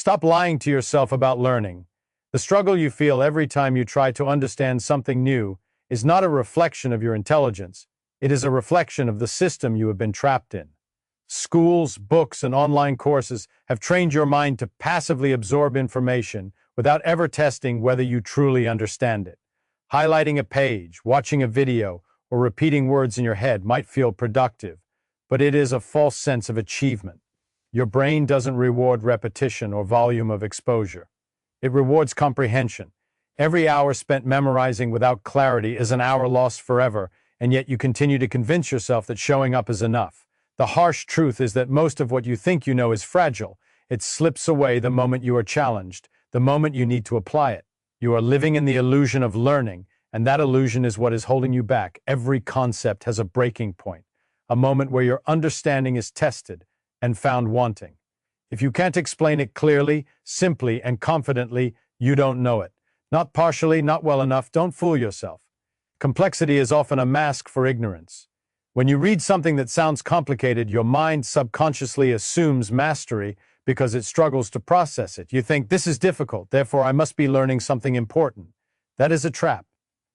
Stop lying to yourself about learning. The struggle you feel every time you try to understand something new is not a reflection of your intelligence. It is a reflection of the system you have been trapped in. Schools, books, and online courses have trained your mind to passively absorb information without ever testing whether you truly understand it. Highlighting a page, watching a video, or repeating words in your head might feel productive, but it is a false sense of achievement. Your brain doesn't reward repetition or volume of exposure. It rewards comprehension. Every hour spent memorizing without clarity is an hour lost forever, and yet you continue to convince yourself that showing up is enough. The harsh truth is that most of what you think you know is fragile. It slips away the moment you are challenged, the moment you need to apply it. You are living in the illusion of learning, and that illusion is what is holding you back. Every concept has a breaking point, a moment where your understanding is tested and found wanting. If you can't explain it clearly, simply, and confidently, you don't know it. Not partially, not well enough, don't fool yourself. Complexity is often a mask for ignorance. When you read something that sounds complicated, your mind subconsciously assumes mastery because it struggles to process it. You think, this is difficult, therefore I must be learning something important. That is a trap.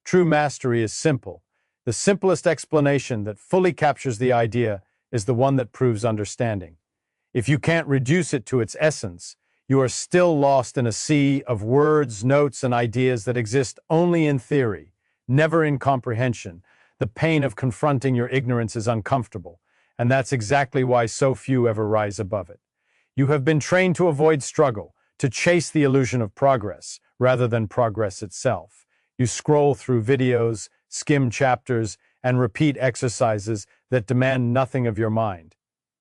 True mastery is simple. The simplest explanation that fully captures the idea is the one that proves understanding. If you can't reduce it to its essence, you are still lost in a sea of words, notes, and ideas that exist only in theory, never in comprehension. The pain of confronting your ignorance is uncomfortable, and that's exactly why so few ever rise above it. You have been trained to avoid struggle, to chase the illusion of progress, rather than progress itself. You scroll through videos, skim chapters, and repeat exercises that demand nothing of your mind.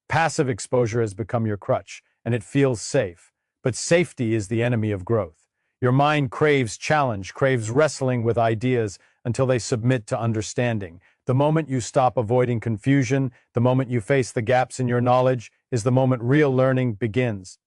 Passive exposure has become your crutch, and it feels safe. But safety is the enemy of growth. Your mind craves challenge, craves wrestling with ideas until they submit to understanding. The moment you stop avoiding confusion, the moment you face the gaps in your knowledge, is the moment real learning begins.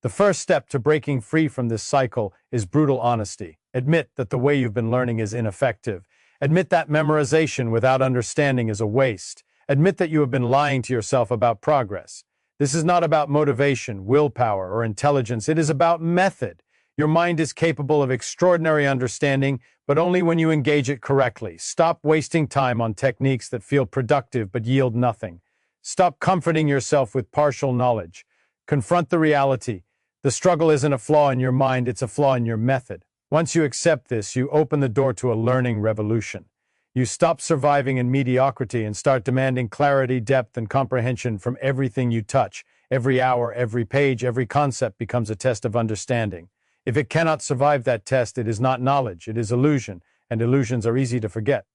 The first step to breaking free from this cycle is brutal honesty. Admit that the way you've been learning is ineffective. Admit that memorization without understanding is a waste. Admit that you have been lying to yourself about progress. This is not about motivation, willpower, or intelligence. It is about method. Your mind is capable of extraordinary understanding, but only when you engage it correctly. Stop wasting time on techniques that feel productive but yield nothing. Stop comforting yourself with partial knowledge. Confront the reality. The struggle isn't a flaw in your mind, it's a flaw in your method. Once you accept this, you open the door to a learning revolution. You stop surviving in mediocrity and start demanding clarity, depth, and comprehension from everything you touch. Every hour, every page, every concept becomes a test of understanding. If it cannot survive that test, it is not knowledge, it is illusion, and illusions are easy to forget.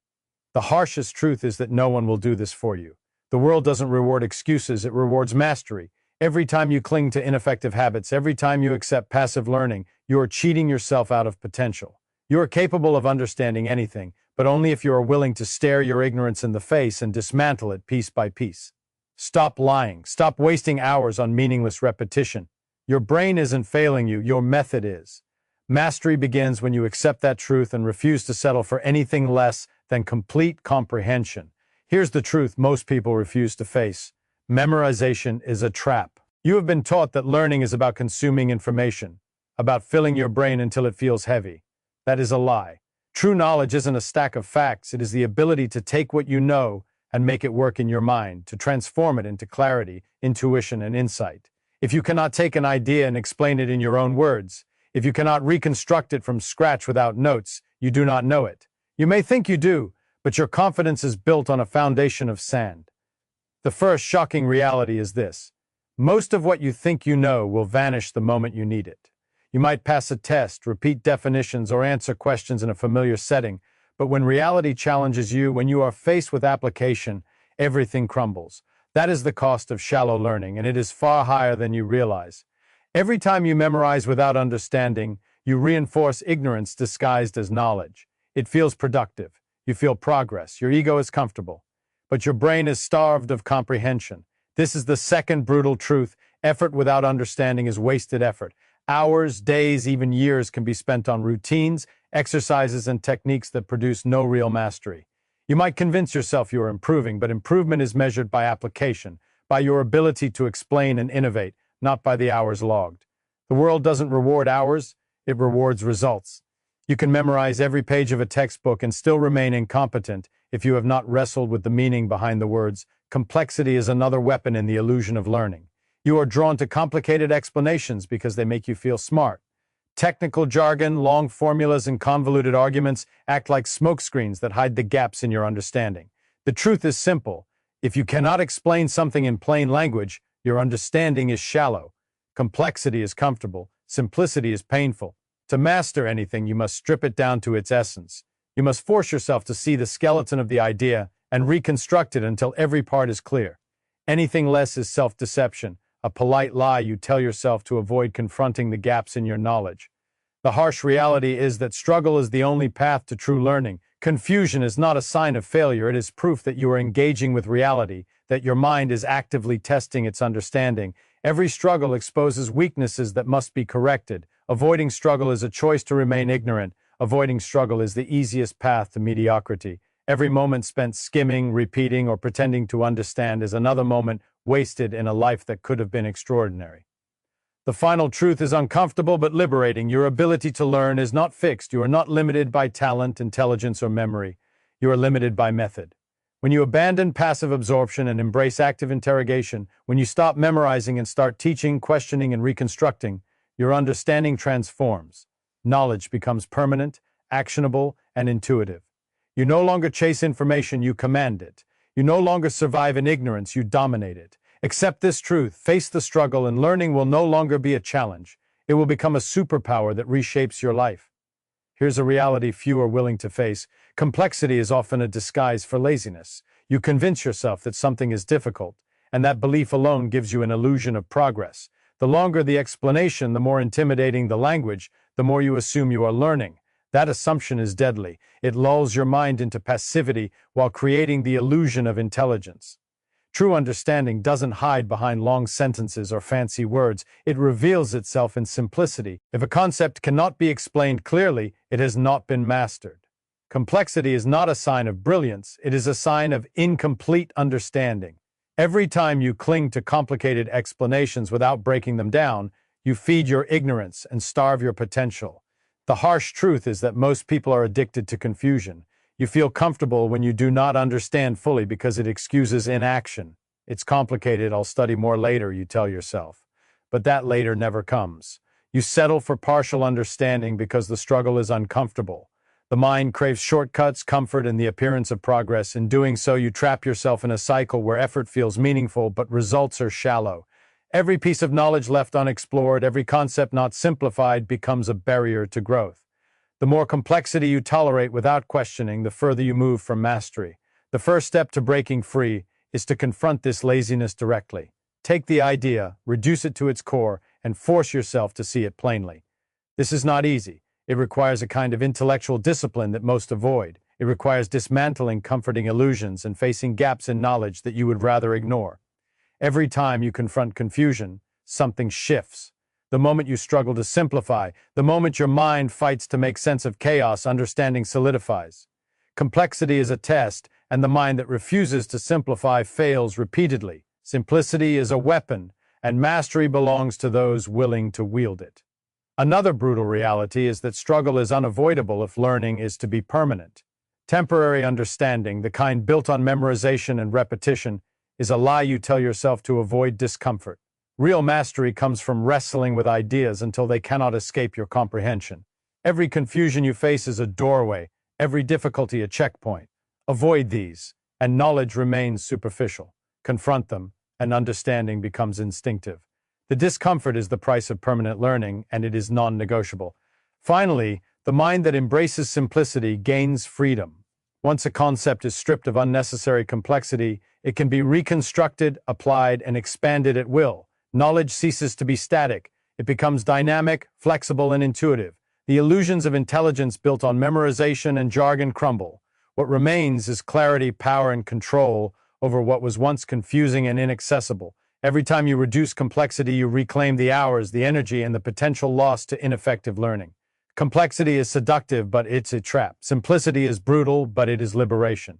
The harshest truth is that no one will do this for you. The world doesn't reward excuses, it rewards mastery. Every time you cling to ineffective habits, every time you accept passive learning, you are cheating yourself out of potential. You are capable of understanding anything, but only if you are willing to stare your ignorance in the face and dismantle it piece by piece. Stop lying. Stop wasting hours on meaningless repetition. Your brain isn't failing you, your method is. Mastery begins when you accept that truth and refuse to settle for anything less than complete comprehension. Here's the truth most people refuse to face. Memorization is a trap. You have been taught that learning is about consuming information, about filling your brain until it feels heavy. That is a lie. True knowledge isn't a stack of facts, it is the ability to take what you know and make it work in your mind, to transform it into clarity, intuition, and insight. If you cannot take an idea and explain it in your own words, if you cannot reconstruct it from scratch without notes, you do not know it. You may think you do, but your confidence is built on a foundation of sand. The first shocking reality is this. Most of what you think you know will vanish the moment you need it. You might pass a test, repeat definitions, or answer questions in a familiar setting, but when reality challenges you, when you are faced with application, everything crumbles. That is the cost of shallow learning, and it is far higher than you realize. Every time you memorize without understanding, you reinforce ignorance disguised as knowledge. It feels productive. You feel progress. Your ego is comfortable. But your brain is starved of comprehension. This is the second brutal truth. Effort without understanding is wasted effort. Hours, days, even years can be spent on routines, exercises, and techniques that produce no real mastery. You might convince yourself you are improving, but improvement is measured by application, by your ability to explain and innovate, not by the hours logged. The world doesn't reward hours, it rewards results. You can memorize every page of a textbook and still remain incompetent if you have not wrestled with the meaning behind the words. Complexity is another weapon in the illusion of learning. You are drawn to complicated explanations because they make you feel smart. Technical jargon, long formulas, and convoluted arguments act like smokescreens that hide the gaps in your understanding. The truth is simple. If you cannot explain something in plain language, your understanding is shallow. Complexity is comfortable. Simplicity is painful. To master anything, you must strip it down to its essence. You must force yourself to see the skeleton of the idea and reconstruct it until every part is clear. Anything less is self-deception, a polite lie you tell yourself to avoid confronting the gaps in your knowledge. The harsh reality is that struggle is the only path to true learning. Confusion is not a sign of failure, it is proof that you are engaging with reality, that your mind is actively testing its understanding. Every struggle exposes weaknesses that must be corrected. Avoiding struggle is a choice to remain ignorant. Avoiding struggle is the easiest path to mediocrity. Every moment spent skimming, repeating, or pretending to understand is another moment wasted in a life that could have been extraordinary. The final truth is uncomfortable but liberating. Your ability to learn is not fixed. You are not limited by talent, intelligence, or memory. You are limited by method. When you abandon passive absorption and embrace active interrogation, when you stop memorizing and start teaching, questioning, and reconstructing, your understanding transforms. Knowledge becomes permanent, actionable, and intuitive. You no longer chase information, you command it. You no longer survive in ignorance, you dominate it. Accept this truth, face the struggle, and learning will no longer be a challenge. It will become a superpower that reshapes your life. Here's a reality few are willing to face. Complexity is often a disguise for laziness. You convince yourself that something is difficult, and that belief alone gives you an illusion of progress. The longer the explanation, the more intimidating the language, the more you assume you are learning. That assumption is deadly. It lulls your mind into passivity while creating the illusion of intelligence. True understanding doesn't hide behind long sentences or fancy words. It reveals itself in simplicity. If a concept cannot be explained clearly, it has not been mastered. Complexity is not a sign of brilliance, it is a sign of incomplete understanding. Every time you cling to complicated explanations without breaking them down, you feed your ignorance and starve your potential. The harsh truth is that most people are addicted to confusion. You feel comfortable when you do not understand fully because it excuses inaction. It's complicated, I'll study more later, you tell yourself. But that later never comes. You settle for partial understanding because the struggle is uncomfortable. The mind craves shortcuts, comfort, and the appearance of progress. In doing so, you trap yourself in a cycle where effort feels meaningful, but results are shallow. Every piece of knowledge left unexplored, every concept not simplified becomes a barrier to growth. The more complexity you tolerate without questioning, the further you move from mastery. The first step to breaking free is to confront this laziness directly. Take the idea, reduce it to its core, and force yourself to see it plainly. This is not easy. It requires a kind of intellectual discipline that most avoid. It requires dismantling comforting illusions and facing gaps in knowledge that you would rather ignore. Every time you confront confusion, something shifts. The moment you struggle to simplify, the moment your mind fights to make sense of chaos, understanding solidifies. Complexity is a test, and the mind that refuses to simplify fails repeatedly. Simplicity is a weapon, and mastery belongs to those willing to wield it. Another brutal reality is that struggle is unavoidable if learning is to be permanent. Temporary understanding, the kind built on memorization and repetition, is a lie you tell yourself to avoid discomfort. Real mastery comes from wrestling with ideas until they cannot escape your comprehension. Every confusion you face is a doorway, every difficulty a checkpoint. Avoid these, and knowledge remains superficial. Confront them, and understanding becomes instinctive. The discomfort is the price of permanent learning, and it is non-negotiable. Finally, the mind that embraces simplicity gains freedom. Once a concept is stripped of unnecessary complexity, it can be reconstructed, applied, and expanded at will. Knowledge ceases to be static. It becomes dynamic, flexible, and intuitive. The illusions of intelligence built on memorization and jargon crumble. What remains is clarity, power, and control over what was once confusing and inaccessible. Every time you reduce complexity, you reclaim the hours, the energy, and the potential lost to ineffective learning. Complexity is seductive, but it's a trap. Simplicity is brutal, but it is liberation.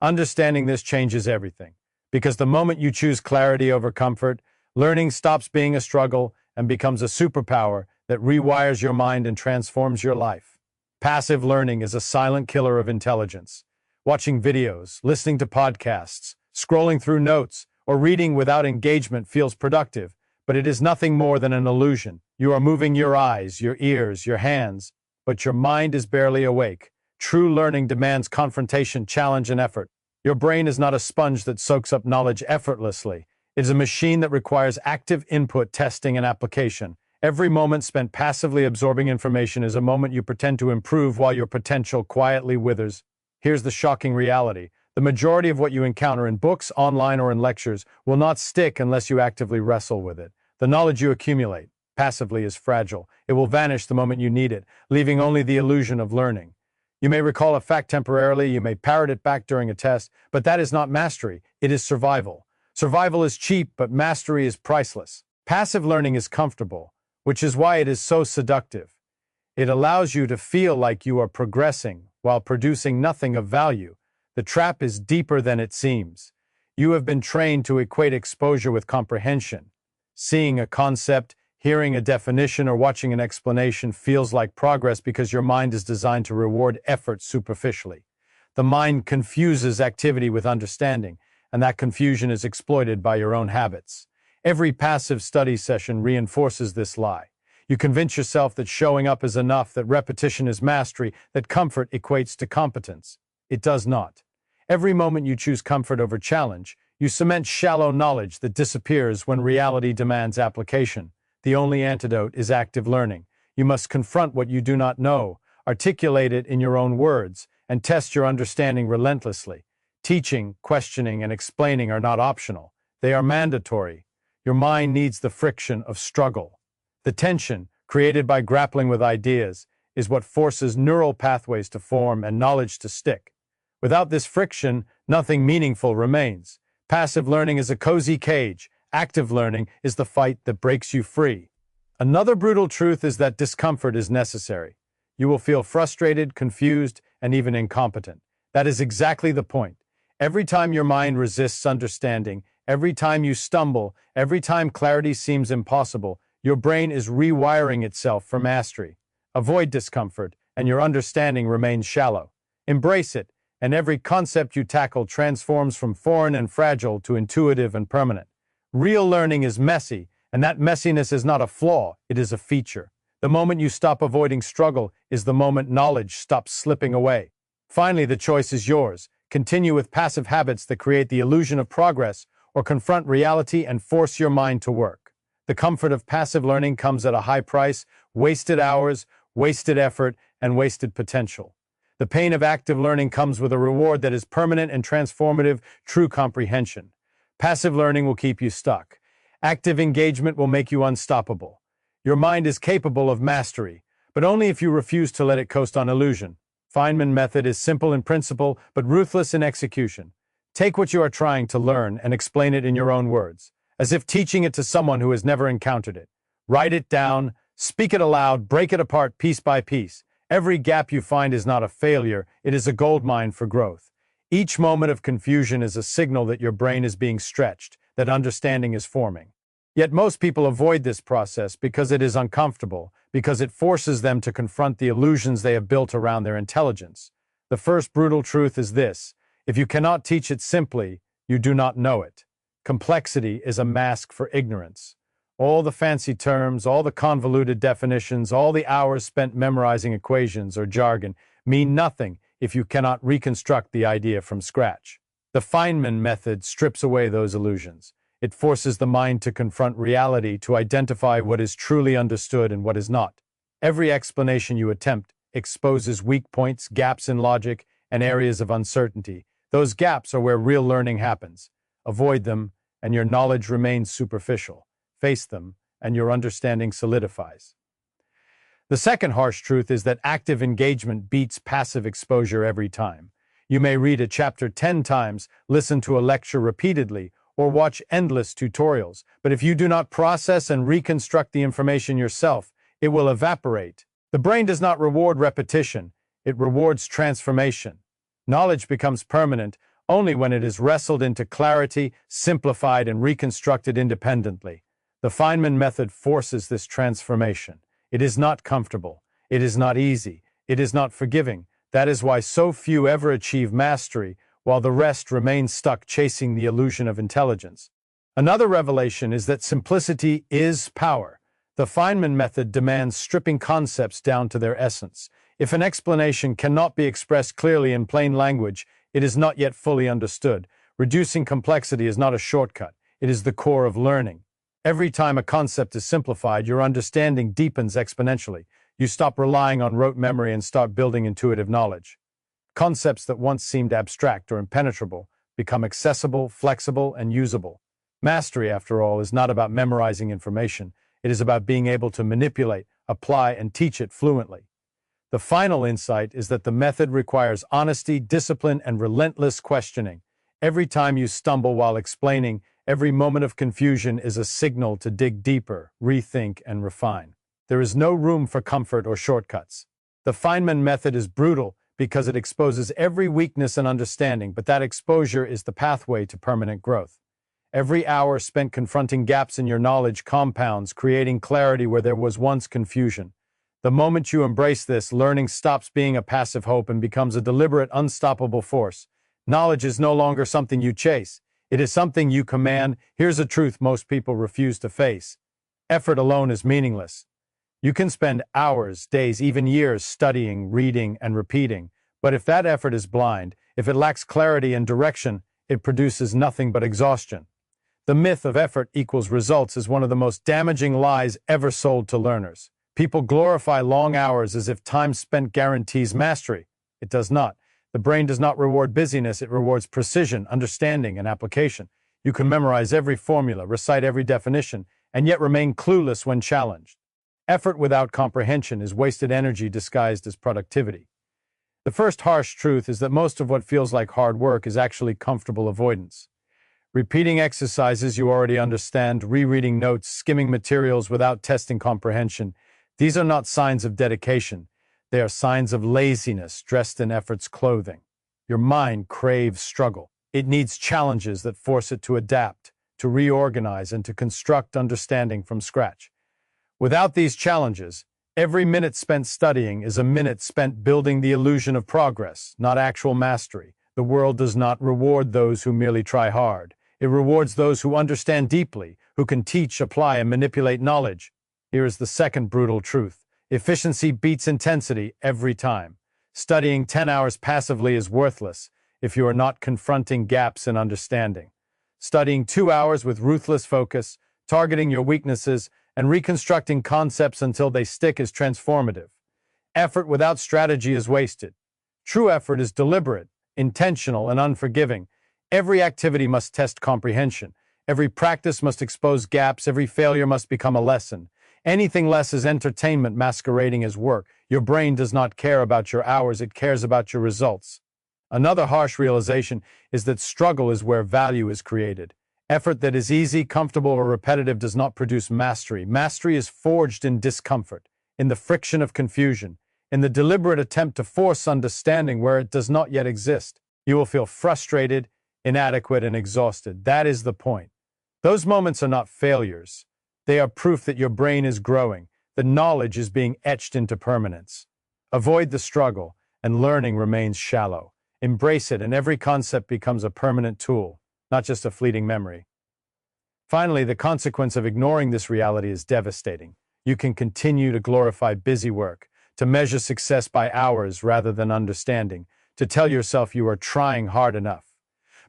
Understanding this changes everything. Because the moment you choose clarity over comfort, learning stops being a struggle, and becomes a superpower that rewires your mind and transforms your life. Passive learning is a silent killer of intelligence. Watching videos, listening to podcasts, scrolling through notes, or reading without engagement feels productive, but it is nothing more than an illusion. You are moving your eyes, your ears, your hands, but your mind is barely awake. True learning demands confrontation, challenge, and effort. Your brain is not a sponge that soaks up knowledge effortlessly. It is a machine that requires active input, testing, and application. Every moment spent passively absorbing information is a moment you pretend to improve while your potential quietly withers. Here's the shocking reality. The majority of what you encounter in books, online, or in lectures will not stick unless you actively wrestle with it. The knowledge you accumulate passively is fragile. It will vanish the moment you need it, leaving only the illusion of learning. You may recall a fact temporarily, you may parrot it back during a test, but that is not mastery, it is survival. Survival is cheap, but mastery is priceless. Passive learning is comfortable, which is why it is so seductive. It allows you to feel like you are progressing while producing nothing of value. The trap is deeper than it seems. You have been trained to equate exposure with comprehension. Seeing a concept, hearing a definition, or watching an explanation feels like progress because your mind is designed to reward effort superficially. The mind confuses activity with understanding, and that confusion is exploited by your own habits. Every passive study session reinforces this lie. You convince yourself that showing up is enough, that repetition is mastery, that comfort equates to competence. It does not. Every moment you choose comfort over challenge, you cement shallow knowledge that disappears when reality demands application. The only antidote is active learning. You must confront what you do not know, articulate it in your own words, and test your understanding relentlessly. Teaching, questioning, and explaining are not optional. They are mandatory. Your mind needs the friction of struggle. The tension, created by grappling with ideas, is what forces neural pathways to form and knowledge to stick. Without this friction, nothing meaningful remains. Passive learning is a cozy cage. Active learning is the fight that breaks you free. Another brutal truth is that discomfort is necessary. You will feel frustrated, confused, and even incompetent. That is exactly the point. Every time your mind resists understanding, every time you stumble, every time clarity seems impossible, your brain is rewiring itself for mastery. Avoid discomfort, and your understanding remains shallow. Embrace it, and every concept you tackle transforms from foreign and fragile to intuitive and permanent. Real learning is messy, and that messiness is not a flaw, it is a feature. The moment you stop avoiding struggle is the moment knowledge stops slipping away. Finally, the choice is yours. Continue with passive habits that create the illusion of progress, or confront reality and force your mind to work. The comfort of passive learning comes at a high price: wasted hours, wasted effort, and wasted potential. The pain of active learning comes with a reward that is permanent and transformative: true comprehension. Passive learning will keep you stuck. Active engagement will make you unstoppable. Your mind is capable of mastery, but only if you refuse to let it coast on illusion. Feynman method is simple in principle, but ruthless in execution. Take what you are trying to learn and explain it in your own words, as if teaching it to someone who has never encountered it. Write it down, speak it aloud, break it apart piece by piece. Every gap you find is not a failure, it is a goldmine for growth. Each moment of confusion is a signal that your brain is being stretched, that understanding is forming. Yet most people avoid this process because it is uncomfortable, because it forces them to confront the illusions they have built around their intelligence. The first brutal truth is this: if you cannot teach it simply, you do not know it. Complexity is a mask for ignorance. All the fancy terms, all the convoluted definitions, all the hours spent memorizing equations or jargon mean nothing if you cannot reconstruct the idea from scratch. The Feynman method strips away those illusions. It forces the mind to confront reality, to identify what is truly understood and what is not. Every explanation you attempt exposes weak points, gaps in logic, and areas of uncertainty. Those gaps are where real learning happens. Avoid them, and your knowledge remains superficial. Face them, and your understanding solidifies. The second harsh truth is that active engagement beats passive exposure every time. You may read a chapter 10 times, listen to a lecture repeatedly, or watch endless tutorials, but if you do not process and reconstruct the information yourself, it will evaporate. The brain does not reward repetition, it rewards transformation. Knowledge becomes permanent only when it is wrestled into clarity, simplified, and reconstructed independently. The Feynman method forces this transformation. It is not comfortable. It is not easy. It is not forgiving. That is why so few ever achieve mastery, while the rest remain stuck chasing the illusion of intelligence. Another revelation is that simplicity is power. The Feynman method demands stripping concepts down to their essence. If an explanation cannot be expressed clearly in plain language, it is not yet fully understood. Reducing complexity is not a shortcut. It is the core of learning. Every time a concept is simplified, your understanding deepens exponentially. You stop relying on rote memory and start building intuitive knowledge. Concepts that once seemed abstract or impenetrable become accessible, flexible, and usable. Mastery, after all, is not about memorizing information. It is about being able to manipulate, apply, and teach it fluently. The final insight is that the method requires honesty, discipline, and relentless questioning. Every time you stumble while explaining, every moment of confusion is a signal to dig deeper, rethink, and refine. There is no room for comfort or shortcuts. The Feynman method is brutal because it exposes every weakness and understanding, but that exposure is the pathway to permanent growth. Every hour spent confronting gaps in your knowledge compounds, creating clarity where there was once confusion. The moment you embrace this, learning stops being a passive hope and becomes a deliberate, unstoppable force. Knowledge is no longer something you chase. It is something you command. Here's a truth most people refuse to face. Effort alone is meaningless. You can spend hours, days, even years studying, reading, and repeating, but if that effort is blind, if it lacks clarity and direction, it produces nothing but exhaustion. The myth of effort equals results is one of the most damaging lies ever sold to learners. People glorify long hours as if time spent guarantees mastery. It does not. The brain does not reward busyness, it rewards precision, understanding, and application. You can memorize every formula, recite every definition, and yet remain clueless when challenged. Effort without comprehension is wasted energy disguised as productivity. The first harsh truth is that most of what feels like hard work is actually comfortable avoidance. Repeating exercises you already understand, rereading notes, skimming materials without testing comprehension, these are not signs of dedication. They are signs of laziness dressed in effort's clothing. Your mind craves struggle. It needs challenges that force it to adapt, to reorganize, and to construct understanding from scratch. Without these challenges, every minute spent studying is a minute spent building the illusion of progress, not actual mastery. The world does not reward those who merely try hard. It rewards those who understand deeply, who can teach, apply, and manipulate knowledge. Here is the second brutal truth. Efficiency beats intensity every time. Studying 10 hours passively is worthless if you are not confronting gaps in understanding. Studying 2 hours with ruthless focus, targeting your weaknesses, and reconstructing concepts until they stick is transformative. Effort without strategy is wasted. True effort is deliberate, intentional, and unforgiving. Every activity must test comprehension. Every practice must expose gaps. Every failure must become a lesson. Anything less is entertainment masquerading as work. Your brain does not care about your hours, it cares about your results. Another harsh realization is that struggle is where value is created. Effort that is easy, comfortable, or repetitive does not produce mastery. Mastery is forged in discomfort, in the friction of confusion, in the deliberate attempt to force understanding where it does not yet exist. You will feel frustrated, inadequate, and exhausted. That is the point. Those moments are not failures. They are proof that your brain is growing, that knowledge is being etched into permanence. Avoid the struggle, and learning remains shallow. Embrace it, and every concept becomes a permanent tool, not just a fleeting memory. Finally, the consequence of ignoring this reality is devastating. You can continue to glorify busy work, to measure success by hours rather than understanding, to tell yourself you are trying hard enough.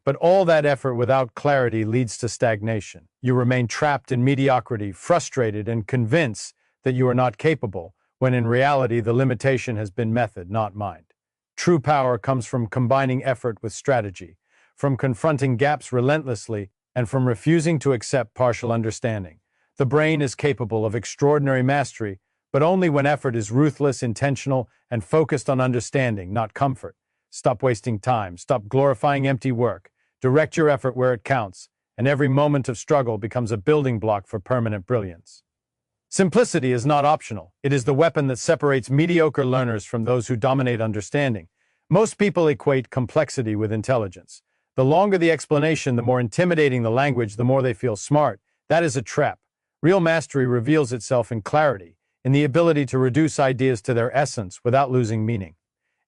But all that effort without clarity leads to stagnation. You remain trapped in mediocrity, frustrated, and convinced that you are not capable, when in reality the limitation has been method, not mind. True power comes from combining effort with strategy, from confronting gaps relentlessly, and from refusing to accept partial understanding. The brain is capable of extraordinary mastery, but only when effort is ruthless, intentional, and focused on understanding, not comfort. Stop wasting time. Stop glorifying empty work. Direct your effort where it counts, and every moment of struggle becomes a building block for permanent brilliance. Simplicity is not optional. It is the weapon that separates mediocre learners from those who dominate understanding. Most people equate complexity with intelligence. The longer the explanation, the more intimidating the language, the more they feel smart. That is a trap. Real mastery reveals itself in clarity, in the ability to reduce ideas to their essence without losing meaning.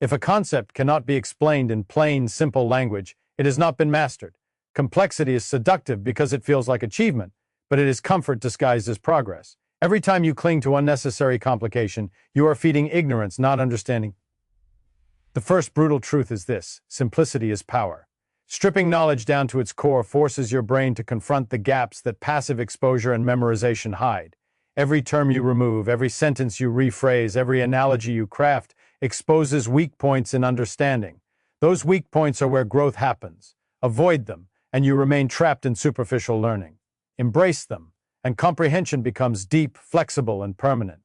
If a concept cannot be explained in plain, simple language, it has not been mastered. Complexity is seductive because it feels like achievement, but it is comfort disguised as progress. Every time you cling to unnecessary complication, you are feeding ignorance, not understanding. The first brutal truth is this: simplicity is power. Stripping knowledge down to its core forces your brain to confront the gaps that passive exposure and memorization hide. Every term you remove, every sentence you rephrase, every analogy you craft exposes weak points in understanding. Those weak points are where growth happens. Avoid them, and you remain trapped in superficial learning. Embrace them, and comprehension becomes deep, flexible, and permanent.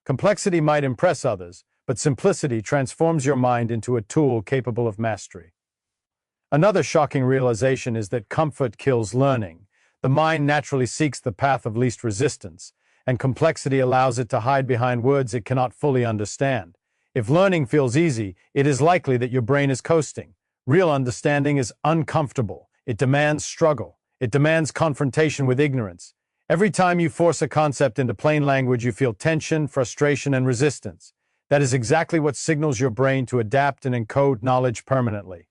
Complexity might impress others, but simplicity transforms your mind into a tool capable of mastery. Another shocking realization is that comfort kills learning. The mind naturally seeks the path of least resistance, and complexity allows it to hide behind words it cannot fully understand. If learning feels easy, it is likely that your brain is coasting. Real understanding is uncomfortable. It demands struggle. It demands confrontation with ignorance. Every time you force a concept into plain language, you feel tension, frustration, and resistance. That is exactly what signals your brain to adapt and encode knowledge permanently.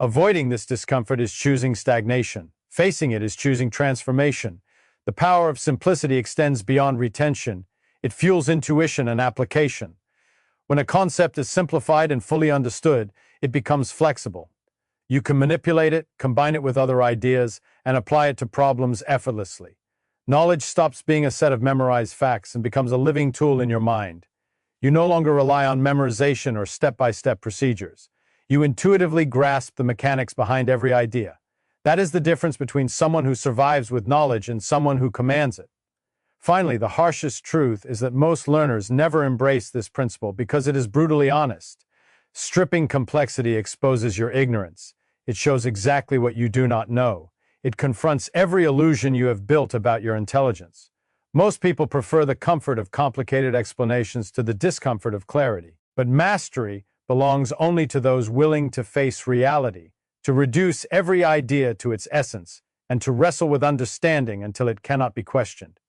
Avoiding this discomfort is choosing stagnation. Facing it is choosing transformation. The power of simplicity extends beyond retention. It fuels intuition and application. When a concept is simplified and fully understood, it becomes flexible. You can manipulate it, combine it with other ideas, and apply it to problems effortlessly. Knowledge stops being a set of memorized facts and becomes a living tool in your mind. You no longer rely on memorization or step-by-step procedures. You intuitively grasp the mechanics behind every idea. That is the difference between someone who survives with knowledge and someone who commands it. Finally, the harshest truth is that most learners never embrace this principle because it is brutally honest. Stripping complexity exposes your ignorance. It shows exactly what you do not know. It confronts every illusion you have built about your intelligence. Most people prefer the comfort of complicated explanations to the discomfort of clarity. But mastery belongs only to those willing to face reality, to reduce every idea to its essence, and to wrestle with understanding until it cannot be questioned.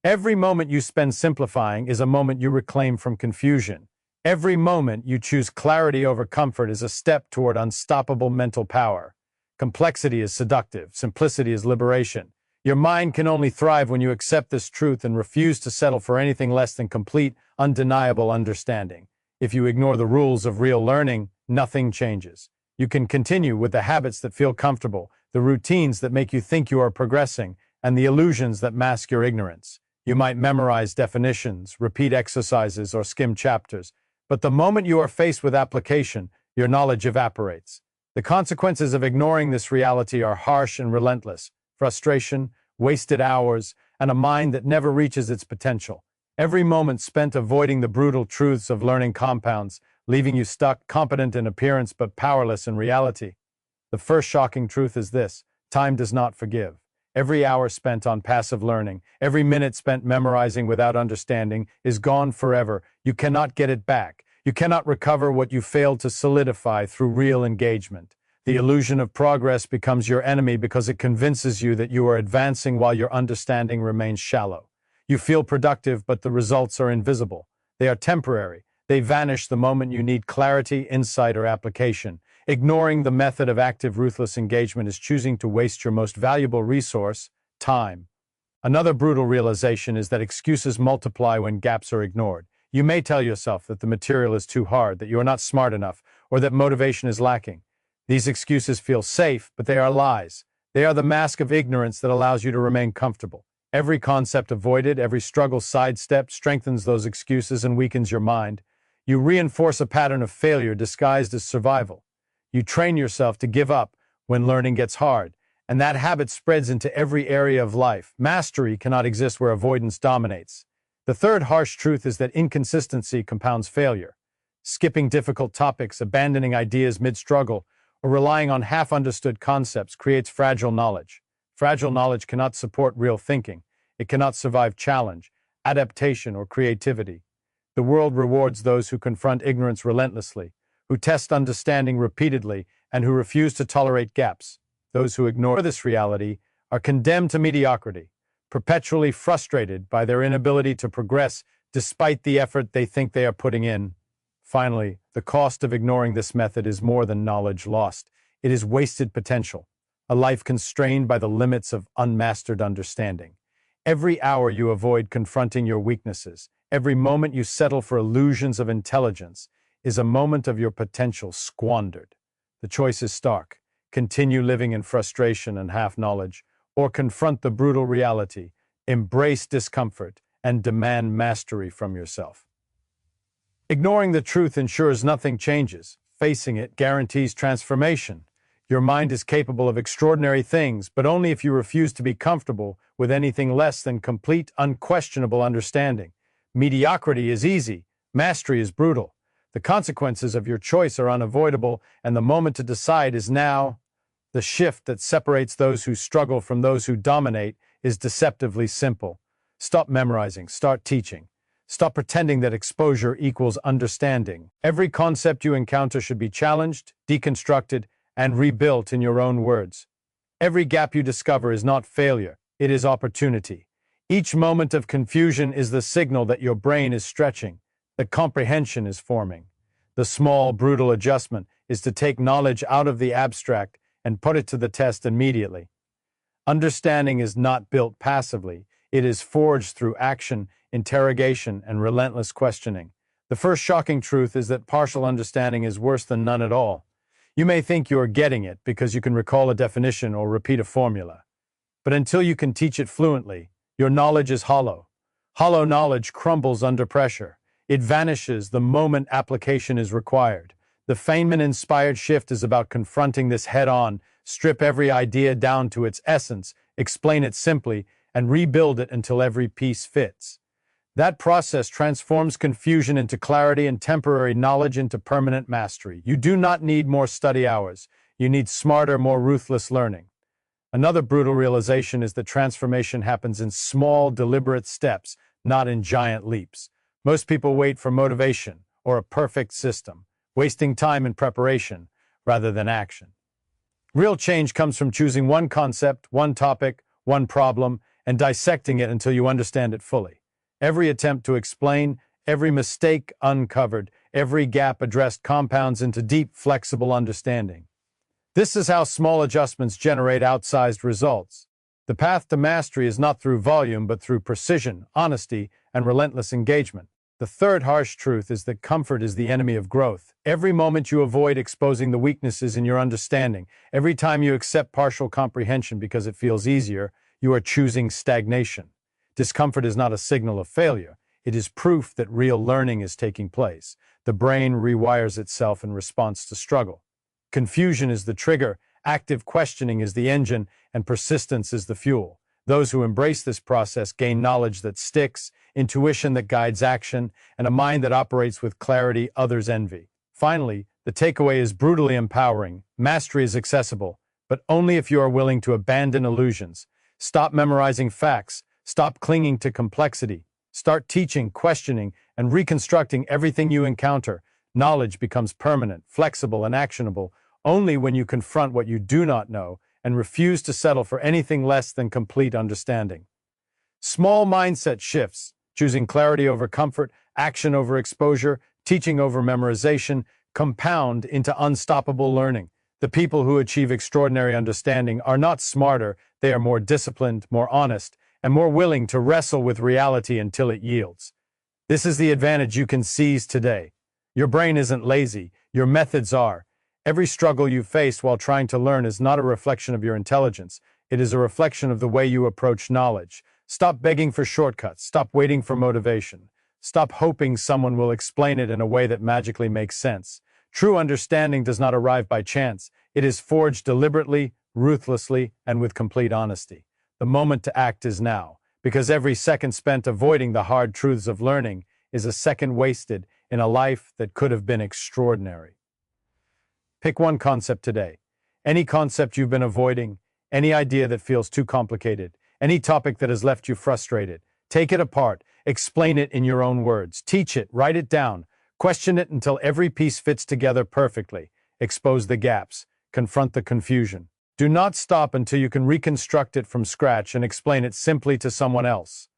Every moment you spend simplifying is a moment you reclaim from confusion. Every moment you choose clarity over comfort is a step toward unstoppable mental power. Complexity is seductive, simplicity is liberation. Your mind can only thrive when you accept this truth and refuse to settle for anything less than complete, undeniable understanding. If you ignore the rules of real learning, nothing changes. You can continue with the habits that feel comfortable, the routines that make you think you are progressing, and the illusions that mask your ignorance. You might memorize definitions, repeat exercises, or skim chapters, but the moment you are faced with application, your knowledge evaporates. The consequences of ignoring this reality are harsh and relentless: frustration, wasted hours, and a mind that never reaches its potential. Every moment spent avoiding the brutal truths of learning compounds, leaving you stuck, competent in appearance but powerless in reality. The first shocking truth is this: time does not forgive. Every hour spent on passive learning, every minute spent memorizing without understanding is gone forever. You cannot get it back. You cannot recover what you failed to solidify through real engagement. The illusion of progress becomes your enemy because it convinces you that you are advancing while your understanding remains shallow. You feel productive, but the results are invisible. They are temporary. They vanish the moment you need clarity, insight, or application. Ignoring the method of active, ruthless engagement is choosing to waste your most valuable resource, time. Another brutal realization is that excuses multiply when gaps are ignored. You may tell yourself that the material is too hard, that you are not smart enough, or that motivation is lacking. These excuses feel safe, but they are lies. They are the mask of ignorance that allows you to remain comfortable. Every concept avoided, every struggle sidestepped strengthens those excuses and weakens your mind. You reinforce a pattern of failure disguised as survival. You train yourself to give up when learning gets hard, and that habit spreads into every area of life. Mastery cannot exist where avoidance dominates. The third harsh truth is that inconsistency compounds failure. Skipping difficult topics, abandoning ideas mid-struggle, or relying on half-understood concepts creates fragile knowledge. Fragile knowledge cannot support real thinking. It cannot survive challenge, adaptation, or creativity. The world rewards those who confront ignorance relentlessly, who test understanding repeatedly, and who refuse to tolerate gaps. Those who ignore this reality are condemned to mediocrity. perpetually frustrated by their inability to progress despite the effort they think they are putting in. Finally, the cost of ignoring this method is more than knowledge lost. It is wasted potential, a life constrained by the limits of unmastered understanding. Every hour you avoid confronting your weaknesses, every moment you settle for illusions of intelligence, is a moment of your potential squandered. The choice is stark: continue living in frustration and half-knowledge, or confront the brutal reality, embrace discomfort, and demand mastery from yourself. Ignoring the truth ensures nothing changes. Facing it guarantees transformation. Your mind is capable of extraordinary things, but only if you refuse to be comfortable with anything less than complete, unquestionable understanding. Mediocrity is easy. Mastery is brutal. The consequences of your choice are unavoidable, and the moment to decide is now. The shift that separates those who struggle from those who dominate is deceptively simple. Stop memorizing. Start teaching. Stop pretending that exposure equals understanding. Every concept you encounter should be challenged, deconstructed, and rebuilt in your own words. Every gap you discover is not failure, it is opportunity. Each moment of confusion is the signal that your brain is stretching, that comprehension is forming. The small, brutal adjustment is to take knowledge out of the abstract and put it to the test immediately. Understanding is not built passively, it is forged through action, interrogation, and relentless questioning. The first shocking truth is that partial understanding is worse than none at all. You may think you are getting it because you can recall a definition or repeat a formula. But until you can teach it fluently, your knowledge is hollow. Hollow knowledge crumbles under pressure. It vanishes the moment application is required. The Feynman-inspired shift is about confronting this head-on, strip every idea down to its essence, explain it simply, and rebuild it until every piece fits. That process transforms confusion into clarity and temporary knowledge into permanent mastery. You do not need more study hours. You need smarter, more ruthless learning. Another brutal realization is that transformation happens in small, deliberate steps, not in giant leaps. Most people wait for motivation or a perfect system, wasting time in preparation rather than action. Real change comes from choosing one concept, one topic, one problem, and dissecting it until you understand it fully. Every attempt to explain, every mistake uncovered, every gap addressed compounds into deep, flexible understanding. This is how small adjustments generate outsized results. The path to mastery is not through volume, but through precision, honesty, and relentless engagement. The third harsh truth is that comfort is the enemy of growth. Every moment you avoid exposing the weaknesses in your understanding, every time you accept partial comprehension because it feels easier, you are choosing stagnation. Discomfort is not a signal of failure. It is proof that real learning is taking place. The brain rewires itself in response to struggle. Confusion is the trigger, active questioning is the engine, and persistence is the fuel. Those who embrace this process gain knowledge that sticks, intuition that guides action, and a mind that operates with clarity others envy. Finally, the takeaway is brutally empowering. Mastery is accessible, but only if you are willing to abandon illusions. Stop memorizing facts. Stop clinging to complexity. Start teaching, questioning, and reconstructing everything you encounter. Knowledge becomes permanent, flexible, and actionable only when you confront what you do not know and refuse to settle for anything less than complete understanding. Small mindset shifts, choosing clarity over comfort, action over exposure, teaching over memorization, compound into unstoppable learning. The people who achieve extraordinary understanding are not smarter, they are more disciplined, more honest, and more willing to wrestle with reality until it yields. This is the advantage you can seize today. Your brain isn't lazy, your methods are. Every struggle you face while trying to learn is not a reflection of your intelligence, it is a reflection of the way you approach knowledge. Stop begging for shortcuts, stop waiting for motivation, stop hoping someone will explain it in a way that magically makes sense. True understanding does not arrive by chance, it is forged deliberately, ruthlessly, and with complete honesty. The moment to act is now, because every second spent avoiding the hard truths of learning is a second wasted in a life that could have been extraordinary. Pick one concept today. Any concept you've been avoiding, any idea that feels too complicated, any topic that has left you frustrated. Take it apart, explain it in your own words, teach it, write it down, question it until every piece fits together perfectly, expose the gaps, confront the confusion. Do not stop until you can reconstruct it from scratch and explain it simply to someone else.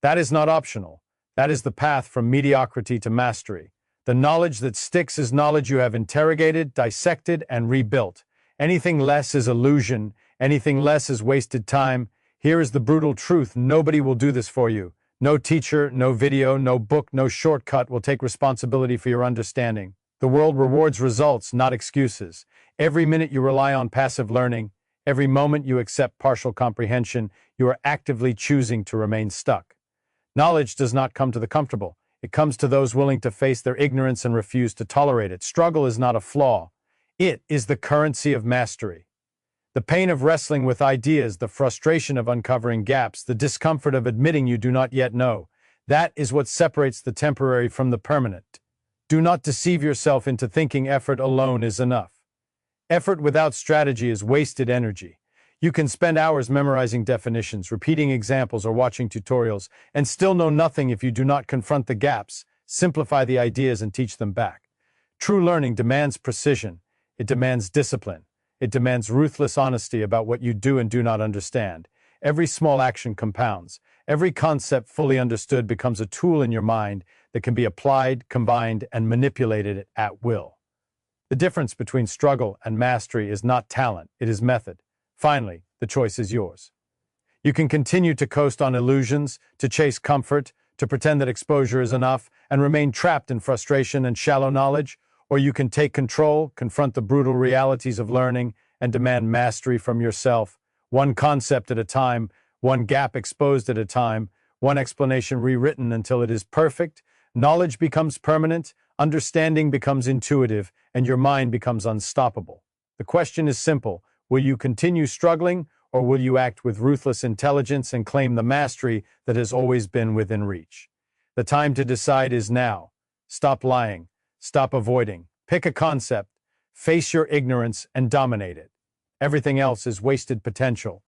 That is not optional. That is the path from mediocrity to mastery. The knowledge that sticks is knowledge you have interrogated, dissected, and rebuilt. Anything less is illusion. Anything less is wasted time. Here is the brutal truth. Nobody will do this for you. No teacher, no video, no book, no shortcut will take responsibility for your understanding. The world rewards results, not excuses. Every minute you rely on passive learning, every moment you accept partial comprehension, you are actively choosing to remain stuck. Knowledge does not come to the comfortable. It comes to those willing to face their ignorance and refuse to tolerate it. Struggle is not a flaw. It is the currency of mastery. The pain of wrestling with ideas, the frustration of uncovering gaps, the discomfort of admitting you do not yet know, that is what separates the temporary from the permanent. Do not deceive yourself into thinking effort alone is enough. Effort without strategy is wasted energy. You can spend hours memorizing definitions, repeating examples, or watching tutorials, and still know nothing if you do not confront the gaps, simplify the ideas, and teach them back. True learning demands precision. It demands discipline. It demands ruthless honesty about what you do and do not understand. Every small action compounds. Every concept fully understood becomes a tool in your mind that can be applied, combined, and manipulated at will. The difference between struggle and mastery is not talent, it is method. Finally, the choice is yours. You can continue to coast on illusions, to chase comfort, to pretend that exposure is enough, and remain trapped in frustration and shallow knowledge, or you can take control, confront the brutal realities of learning, and demand mastery from yourself, one concept at a time, one gap exposed at a time, one explanation rewritten until it is perfect. Knowledge becomes permanent, understanding becomes intuitive, and your mind becomes unstoppable. The question is simple. Will you continue struggling, or will you act with ruthless intelligence and claim the mastery that has always been within reach? The time to decide is now. Stop lying. Stop avoiding. Pick a concept. Face your ignorance and dominate it. Everything else is wasted potential.